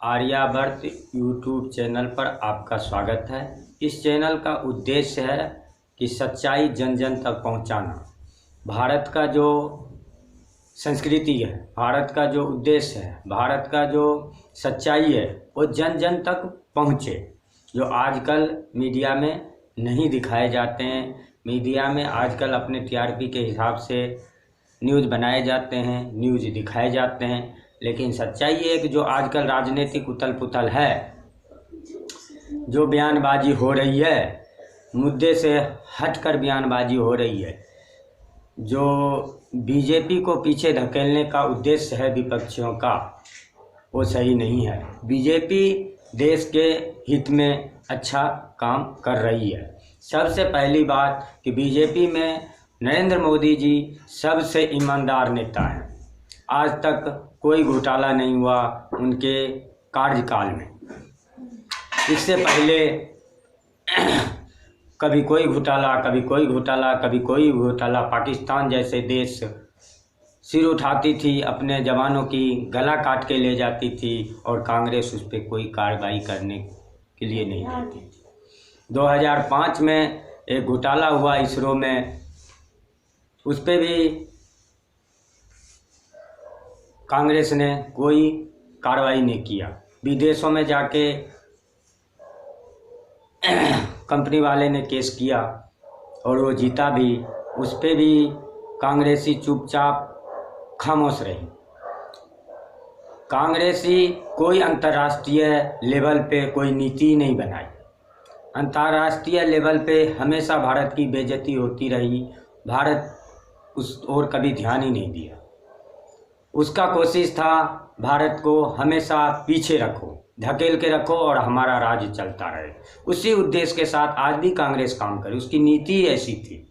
Aryavart YouTube channel पर आपका स्वागत है। इस चैनल का उद्देश्य है कि सच्चाई जन जन तक पहुंचाना। भारत का जो संस्कृति है, भारत का जो उद्देश्य है, भारत का जो सच्चाई है वो जन जन तक पहुंचे। जो आजकल मीडिया में नहीं दिखाए जाते हैं, मीडिया में आजकल अपने टीआरपी के हिसाब से न्यूज़ बनाए जाते हैं, न्यूज़ दिखाए जाते हैं, लेकिन सच्चाई ये है कि जो आजकल राजनीतिक उथल पुथल है, जो बयानबाजी हो रही है, मुद्दे से हटकर बयानबाजी हो रही है, जो बीजेपी को पीछे धकेलने का उद्देश्य है विपक्षियों का, वो सही नहीं है। बीजेपी देश के हित में अच्छा काम कर रही है। सबसे पहली बात कि बीजेपी में नरेंद्र मोदी जी सबसे ईमानदार नेता हैं। आज तक कोई घोटाला नहीं हुआ उनके कार्यकाल में। इससे पहले कभी कोई घोटाला, कभी कोई घोटाला, कभी कोई घोटाला। पाकिस्तान जैसे देश सिर उठाती थी, अपने जवानों की गला काट के ले जाती थी और कांग्रेस उस पर कोई कार्रवाई करने के लिए नहीं आती थी। 2005 में एक घोटाला हुआ इसरो में, उस पर भी कांग्रेस ने कोई कार्रवाई नहीं किया। विदेशों में जाके कंपनी वाले ने केस किया और वो जीता भी, उस पर भी कांग्रेसी चुपचाप खामोश रही। कांग्रेसी कोई अंतर्राष्ट्रीय लेवल पे कोई नीति नहीं बनाई। अंतर्राष्ट्रीय लेवल पे हमेशा भारत की बेइज्जती होती रही। भारत उस ओर कभी ध्यान ही नहीं दिया। उसका कोशिश था भारत को हमेशा पीछे रखो, धकेल के रखो और हमारा राज्य चलता रहे। उसी उद्देश्य के साथ आज भी कांग्रेस काम करे। उसकी नीति ही ऐसी थी,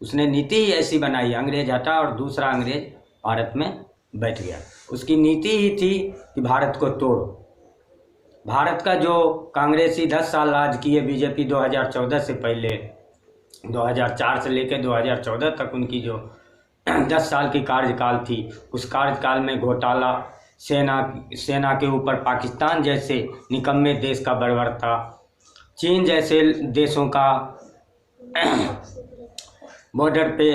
उसने नीति ही ऐसी बनाई। अंग्रेज हटा और दूसरा अंग्रेज भारत में बैठ गया। उसकी नीति ही थी कि भारत को तोड़ो। भारत का जो कांग्रेसी 10 साल राज किए बीजेपी, 2014 से पहले 2004 से लेकर 2014 तक उनकी जो 10 साल की कार्यकाल थी, उस कार्यकाल में घोटाला, सेना के ऊपर पाकिस्तान जैसे निकम्मे देश का बर्बरता, चीन जैसे देशों का बॉर्डर पे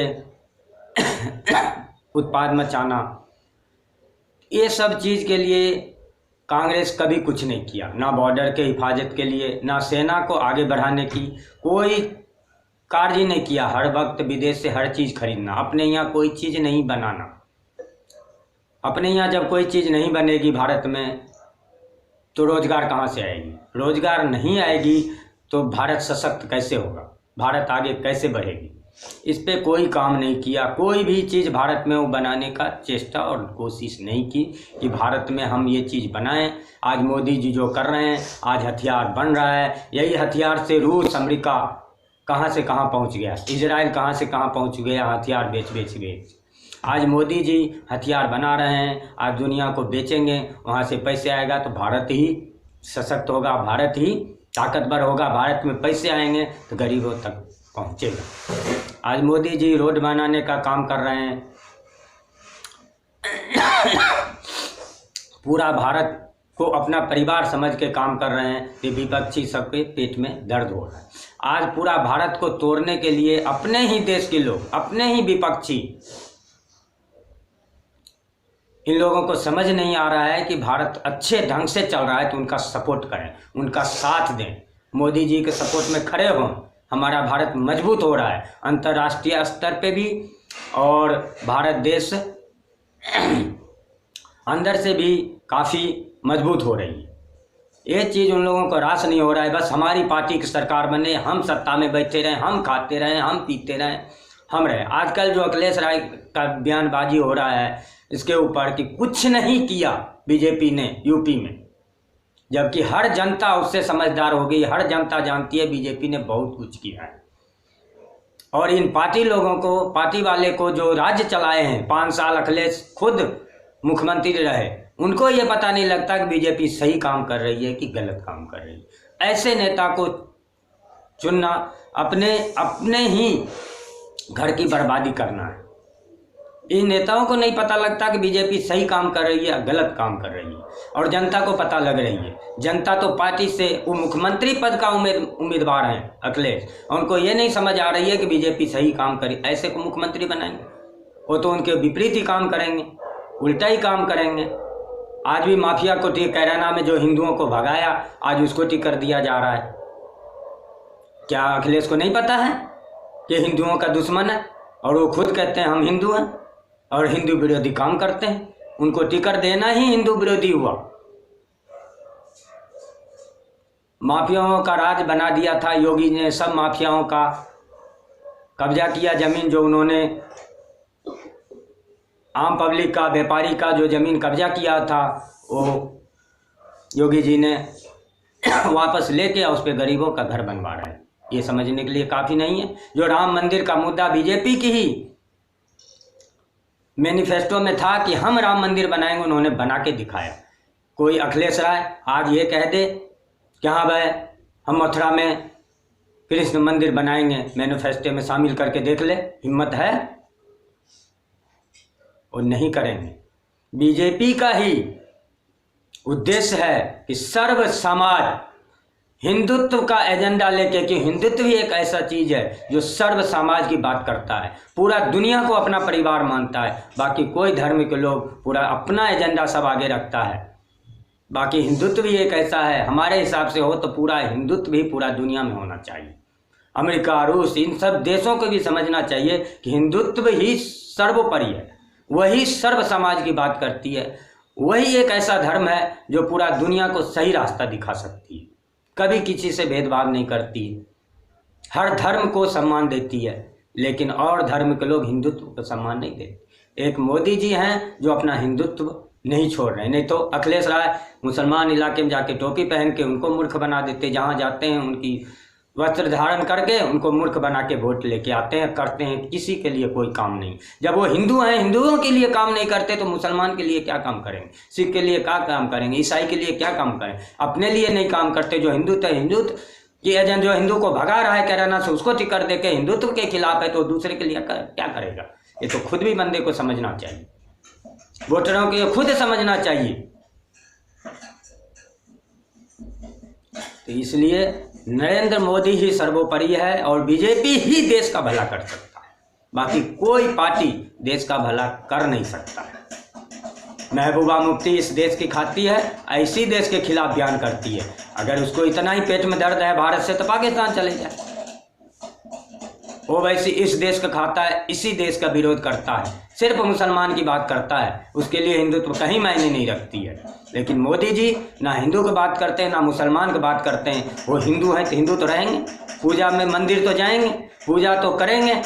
उत्पाद मचाना, ये सब चीज़ के लिए कांग्रेस कभी कुछ नहीं किया। ना बॉर्डर के हिफाजत के लिए, ना सेना को आगे बढ़ाने की कोई कार्य ही नहीं किया। हर वक्त विदेश से हर चीज़ खरीदना, अपने यहाँ कोई चीज़ नहीं बनाना। अपने यहाँ जब कोई चीज़ नहीं बनेगी भारत में तो रोजगार कहाँ से आएगी? रोजगार नहीं आएगी तो भारत सशक्त कैसे होगा? भारत आगे कैसे बढ़ेगी? इस पे कोई काम नहीं किया। कोई भी चीज़ भारत में वो बनाने का चेष्टा और कोशिश नहीं की कि भारत में हम ये चीज़ बनाएं। आज मोदी जी जो कर रहे हैं, आज हथियार बन रहा है। यही हथियार से रूस, अमेरिका कहाँ से कहाँ पहुँच गया, इजराइल कहाँ से कहाँ पहुँच गया हथियार बेच। आज मोदी जी हथियार बना रहे हैं, आज दुनिया को बेचेंगे, वहाँ से पैसे आएगा तो भारत ही सशक्त होगा, भारत ही ताकतवर होगा। भारत में पैसे आएंगे तो गरीबों तक पहुँचेगा। आज मोदी जी रोड बनाने का काम कर रहे हैं। पूरा भारत को अपना परिवार समझ के काम कर रहे हैं। ये विपक्षी सबके पेट में दर्द हो रहा है। आज पूरा भारत को तोड़ने के लिए अपने ही देश के लोग, अपने ही विपक्षी, इन लोगों को समझ नहीं आ रहा है कि भारत अच्छे ढंग से चल रहा है तो उनका सपोर्ट करें, उनका साथ दें, मोदी जी के सपोर्ट में खड़े हों। हमारा भारत मजबूत हो रहा है अंतर्राष्ट्रीय स्तर पे भी, और भारत देश अंदर से भी काफ़ी मजबूत हो रही है। ये चीज़ उन लोगों को रास नहीं हो रहा है। बस हमारी पार्टी की सरकार बने, हम सत्ता में बैठे रहें, हम खाते रहें, हम पीते रहें, हम रहे। आजकल जो अखिलेश राय का बयानबाजी हो रहा है इसके ऊपर कि कुछ नहीं किया बीजेपी ने यूपी में, जबकि हर जनता उससे समझदार हो गई। हर जनता जानती है बीजेपी ने बहुत कुछ किया है। और इन पार्टी लोगों को, पार्टी वाले को जो राज्य चलाए हैं 5 साल, अखिलेश खुद मुख्यमंत्री रहे, उनको ये पता नहीं लगता कि बीजेपी सही काम कर रही है कि गलत काम कर रही है। ऐसे नेता को चुनना अपने ही घर की बर्बादी करना है। इन नेताओं को नहीं पता लगता कि बीजेपी सही काम कर रही है या गलत काम कर रही है, और जनता को पता लग रही है। जनता तो पार्टी से वो मुख्यमंत्री पद का उम्मीदवार हैं अखिलेश, उनको ये नहीं समझ आ रही है कि बीजेपी सही काम करे, ऐसे को मुख्यमंत्री बनाएंगे। वो तो उनके विपरीत ही काम करेंगे, उल्टा ही काम करेंगे। आज भी माफिया को कैराना में जो हिंदुओं को भगाया, आज उसको टिकर दिया जा रहा है। क्या अखिलेश को नहीं पता है कि हिंदुओं का दुश्मन है, और वो खुद कहते हैं हम हिंदू हैं और हिंदू विरोधी काम करते हैं। उनको टिकर देना ही हिंदू विरोधी हुआ। माफियाओं का राज बना दिया था योगी ने, सब माफियाओं का कब्जा किया जमीन, जो उन्होंने आम पब्लिक का, व्यापारी का जो जमीन कब्जा किया था, वो योगी जी ने वापस लेके उस पर गरीबों का घर बनवा रहा है। ये समझने के लिए काफ़ी नहीं है। जो राम मंदिर का मुद्दा बीजेपी की ही मैनिफेस्टो में था कि हम राम मंदिर बनाएंगे, उन्होंने बना के दिखाया। कोई अखिलेश राय आज ये कह दे कि हाँ भाई हम मथुरा में कृष्ण मंदिर बनाएंगे, मैनिफेस्टो में शामिल करके देख ले, हिम्मत है? और नहीं करेंगे। बीजेपी का ही उद्देश्य है कि सर्व समाज हिंदुत्व का एजेंडा लेके, कि हिंदुत्व ही एक ऐसा चीज है जो सर्व समाज की बात करता है, पूरा दुनिया को अपना परिवार मानता है। बाकी कोई धर्म के लोग पूरा अपना एजेंडा सब आगे रखता है। बाकी हिंदुत्व भी एक ऐसा है, हमारे हिसाब से हो तो पूरा हिंदुत्व भी पूरा दुनिया में होना चाहिए। अमेरिका, रूस, इन सब देशों को भी समझना चाहिए कि हिंदुत्व ही सर्वोपरि है, वही सर्व समाज की बात करती है, वही एक ऐसा धर्म है जो पूरा दुनिया को सही रास्ता दिखा सकती है, कभी किसी से भेदभाव नहीं करती, हर धर्म को सम्मान देती है। लेकिन और धर्म के लोग हिंदुत्व को सम्मान नहीं देते। एक मोदी जी हैं जो अपना हिंदुत्व नहीं छोड़ रहे, नहीं तो अखिलेश राय मुसलमान इलाके में जाके टोपी पहन के उनको मूर्ख बना देते, जहाँ जाते हैं उनकी वस्त्र धारण करके उनको मूर्ख बना के वोट लेके आते हैं, करते हैं, किसी के लिए कोई काम नहीं। जब वो हिंदू हैं, हिंदुओं के लिए काम नहीं करते तो मुसलमान के लिए क्या काम करेंगे, सिख के लिए क्या काम करेंगे, ईसाई के लिए क्या काम करें, अपने लिए नहीं काम करते। जो हिंदुत्व है, हिंदुत्व की एजेंट जो हिंदू को भगा रहा है कैराना से, उसको टिकर दे के हिंदुत्व के खिलाफ है, तो दूसरे के लिए क्या करेगा? ये तो खुद भी बंदे को समझना चाहिए, वोटरों को खुद समझना चाहिए। तो इसलिए नरेंद्र मोदी ही सर्वोपरि है और बीजेपी ही देश का भला कर सकता है, बाकी कोई पार्टी देश का भला कर नहीं सकता है। महबूबा मुफ्ती इस देश की खाती है, ऐसी देश के खिलाफ बयान करती है। अगर उसको इतना ही पेट में दर्द है भारत से, तो पाकिस्तान चले जाए। वो वैसी इस देश का खाता है, इसी देश का विरोध करता है, सिर्फ मुसलमान की बात करता है, उसके लिए हिंदुत्व कहीं मायने नहीं रखती है। लेकिन मोदी जी ना हिंदू की बात करते हैं ना मुसलमान की बात करते हैं। वो हिंदू हैं तो हिंदू तो रहेंगे, पूजा में मंदिर तो जाएंगे, पूजा तो करेंगे,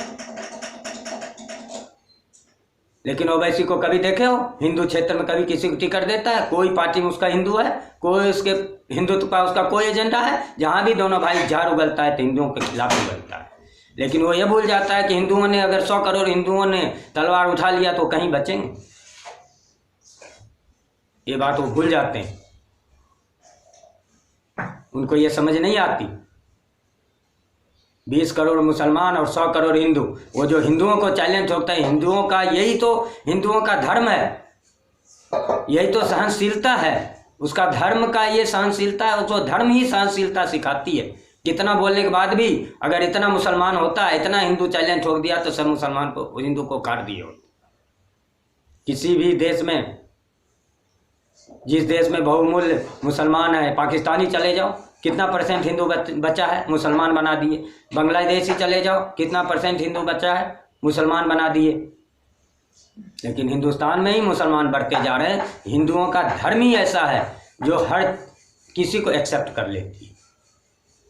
लेकिन ओवैसी को कभी देखे हो हिंदू क्षेत्र में कभी किसी को टिकट देता है? कोई पार्टी में उसका हिंदू है, कोई उसके हिंदुत्व का उसका कोई एजेंडा है? जहाँ भी दोनों भाई झाड़ उगलता है तो हिंदुओं के खिलाफ उगलता है। लेकिन वो ये भूल जाता है कि हिंदुओं ने अगर 100 करोड़ हिंदुओं ने तलवार उठा लिया तो कहीं बचेंगे, ये बात वो भूल जाते हैं, उनको ये समझ नहीं आती। 20 करोड़ मुसलमान और 100 करोड़ हिंदू, वो जो हिंदुओं को चैलेंज ठोकता है, हिंदुओं का यही तो हिंदुओं का धर्म है, यही तो सहनशीलता है, उसका धर्म का ये सहनशीलता है, उसको धर्म ही सहनशीलता सिखाती है। कितना बोलने के बाद भी अगर इतना मुसलमान होता, इतना हिंदू चैलेंज ठोक दिया तो सब मुसलमान को, हिंदू को काट दिए होते। किसी भी देश में, जिस देश में बहुमूल्य मुसलमान है, पाकिस्तानी चले जाओ, कितना % हिंदू बचा है, मुसलमान बना दिए। बांग्लादेशी चले जाओ, कितना % हिंदू बचा है, मुसलमान बना दिए। लेकिन हिंदुस्तान में ही मुसलमान बढ़ते जा रहे हैं। हिंदुओं का धर्म ही ऐसा है जो हर किसी को एक्सेप्ट कर लेती है।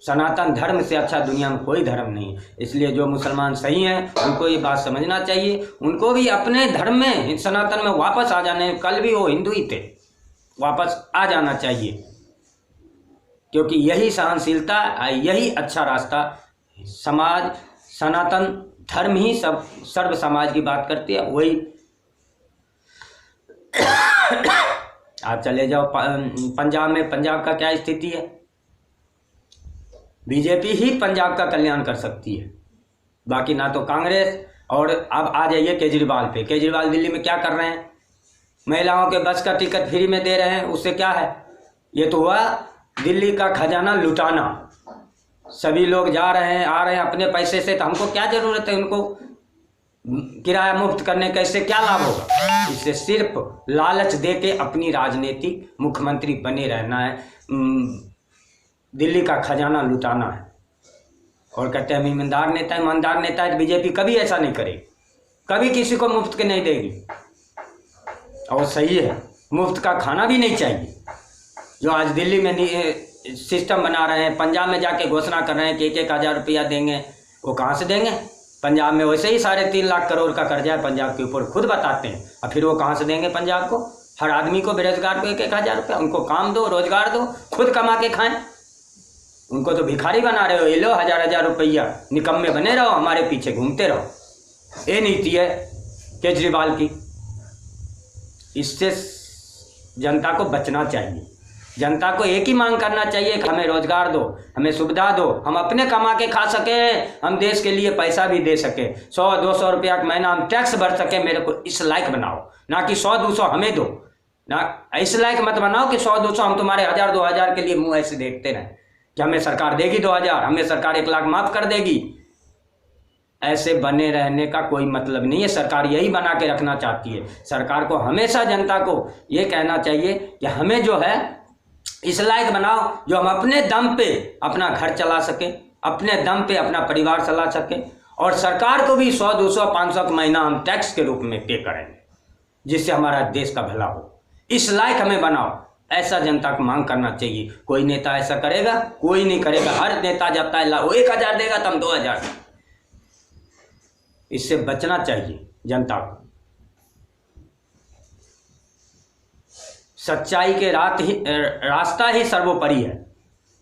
सनातन धर्म से अच्छा दुनिया में कोई धर्म नहीं। इसलिए जो मुसलमान सही हैं उनको ये बात समझना चाहिए, उनको भी अपने धर्म में, सनातन में वापस आ जाने, कल भी वो हिंदू ही थे, वापस आ जाना चाहिए, क्योंकि यही सहनशीलता, यही अच्छा रास्ता। समाज, सनातन धर्म ही सब सर्व समाज की बात करती है, वही। आप चले जाओ पंजाब में, पंजाब का क्या स्थिति है? बीजेपी ही पंजाब का कल्याण कर सकती है, बाकी ना तो कांग्रेस और अब आ जाइए केजरीवाल पे। केजरीवाल दिल्ली में क्या कर रहे हैं? महिलाओं के बस का टिकट फ्री में दे रहे हैं। उससे क्या है? ये तो हुआ दिल्ली का खजाना लुटाना। सभी लोग जा रहे हैं आ रहे हैं अपने पैसे से, तो हमको क्या जरूरत है उनको किराया मुक्त करने का? इससे क्या लाभ होगा? इससे सिर्फ लालच दे के अपनी राजनीतिक मुख्यमंत्री बने रहना है, दिल्ली का खजाना लुटाना है। और कहते हैं हम ईमानदार नेता, ईमानदार नेता है। बीजेपी कभी ऐसा नहीं करेगी, कभी किसी को मुफ्त के नहीं देगी। और सही है, मुफ्त का खाना भी नहीं चाहिए। जो आज दिल्ली में सिस्टम बना रहे हैं, पंजाब में जाके घोषणा कर रहे हैं कि 1,000 रुपया देंगे, वो कहाँ से देंगे? पंजाब में वैसे ही 3.5 लाख करोड़ का कर्जा है पंजाब के ऊपर, खुद बताते हैं। और फिर वो कहाँ से देंगे पंजाब को? हर आदमी को, बेरोजगार को 1,000 रुपया। उनको काम दो, रोजगार दो, खुद कमा के खाएं। उनको तो भिखारी बना रहे हो। ये लो 1,000 रुपया, निकम्मे बने रहो, हमारे पीछे घूमते रहो। ये नीति है केजरीवाल की। इससे जनता को बचना चाहिए। जनता को एक ही मांग करना चाहिए कि हमें रोजगार दो, हमें सुविधा दो, हम अपने कमा के खा सकें, हम देश के लिए पैसा भी दे सकें। 100-200 रुपया का महीना हम टैक्स भर सकें। मेरे को इस लायक बनाओ, ना कि 100-200 हमें दो। ना इस लायक मत बनाओ कि 100-200 हम तुम्हारे 1,000-2,000 के लिए मुंह ऐसे देखते रहें कि हमें सरकार देगी 2,000, हमें सरकार 1 लाख माफ कर देगी। ऐसे बने रहने का कोई मतलब नहीं है। सरकार यही बना के रखना चाहती है। सरकार को हमेशा जनता को ये कहना चाहिए कि हमें जो है इस लायक बनाओ जो हम अपने दम पे अपना घर चला सके, अपने दम पे अपना परिवार चला सके। और सरकार को भी 100-200-500 का महीना हम टैक्स के रूप में पे करेंगे, जिससे हमारा देश का भला हो। इस लायक हमें बनाओ, ऐसा जनता को मांग करना चाहिए। कोई नेता ऐसा करेगा? कोई नहीं करेगा। हर नेता जाता है वो 1,000 देगा तो हम 2,000। इससे बचना चाहिए जनता को। सच्चाई के रास्ता ही सर्वोपरि है।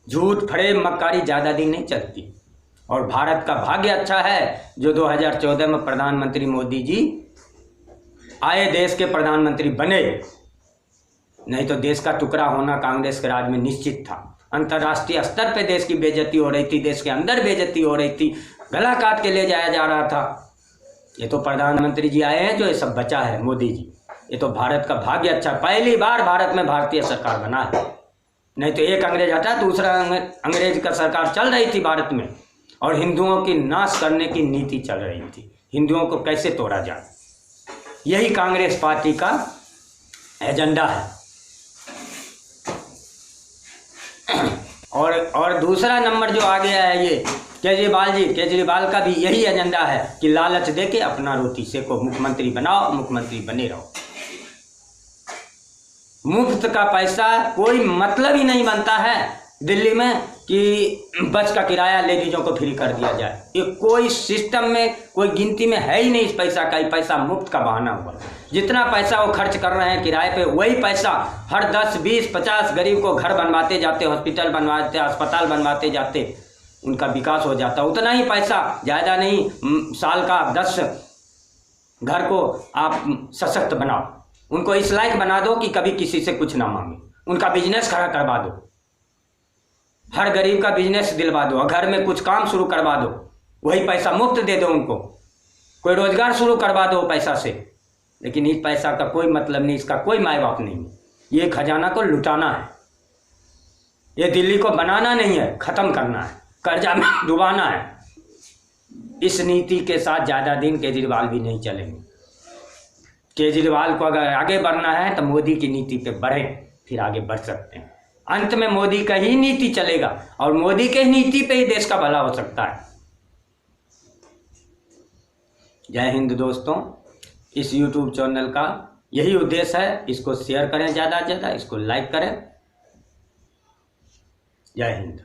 झूठ फरेब मक्कारी ज़्यादा दिन नहीं चलती। और भारत का भाग्य अच्छा है जो 2014 में प्रधानमंत्री मोदी जी आए, देश के प्रधानमंत्री बने। नहीं तो देश का टुकड़ा होना कांग्रेस के राज में निश्चित था। अंतर्राष्ट्रीय स्तर पे देश की बेइज्जती हो रही थी, देश के अंदर बेइज्जती हो रही थी, गला काट के ले जाया जा रहा था। ये तो प्रधानमंत्री जी आए हैं जो ये सब बचा है, मोदी जी। ये तो भारत का भाग्य अच्छा, पहली बार भारत में भारतीय सरकार बना है। नहीं तो एक अंग्रेज हटा, दूसरा अंग्रेज का सरकार चल रही थी भारत में, और हिंदुओं की नाश करने की नीति चल रही थी। हिंदुओं को कैसे तोड़ा जाए, यही कांग्रेस पार्टी का एजेंडा है। और दूसरा नंबर जो आ गया है ये केजरीवाल का भी यही एजेंडा है कि लालच देके अपना रोटी सेको, मुख्यमंत्री बनाओ, मुख्यमंत्री बने रहो। मुफ्त का पैसा कोई मतलब ही नहीं बनता है दिल्ली में कि बस का किराया लेडीजों को फ्री कर दिया जाए। ये कोई सिस्टम में, कोई गिनती में है ही नहीं इस पैसा का। ये पैसा मुफ्त का बहाना हुआ। जितना पैसा वो खर्च कर रहे हैं किराए पे, वही पैसा हर 10, 20, 50 गरीब को घर बनवाते जाते, हॉस्पिटल बनवाते, अस्पताल बनवाते जाते, उनका विकास हो जाता। उतना ही पैसा, ज़्यादा नहीं। साल का 10 घर को आप सशक्त बनाओ, उनको इस लायक बना दो कि कभी किसी से कुछ ना मांगे, उनका बिजनेस खड़ा करवा दो, हर गरीब का बिजनेस दिलवा दो, घर में कुछ काम शुरू करवा दो, वही पैसा मुफ्त दे दो उनको, कोई रोजगार शुरू करवा दो पैसा से। लेकिन इस पैसा का कोई मतलब नहीं, इसका कोई माय बाप नहीं। ये खजाना को लुटाना है, ये दिल्ली को बनाना नहीं है, खत्म करना है, कर्जा में डुबाना है। इस नीति के साथ ज़्यादा दिन केजरीवाल भी नहीं चलेंगे। केजरीवाल को अगर आगे बढ़ना है तो मोदी की नीति पे बढ़े, फिर आगे बढ़ सकते हैं। अंत में मोदी का ही नीति चलेगा और मोदी के नीति पे ही देश का भला हो सकता है। जय हिंद दोस्तों। इस YouTube चैनल का यही उद्देश्य है, इसको शेयर करें ज़्यादा से ज़्यादा, इसको लाइक करें। जय हिंद।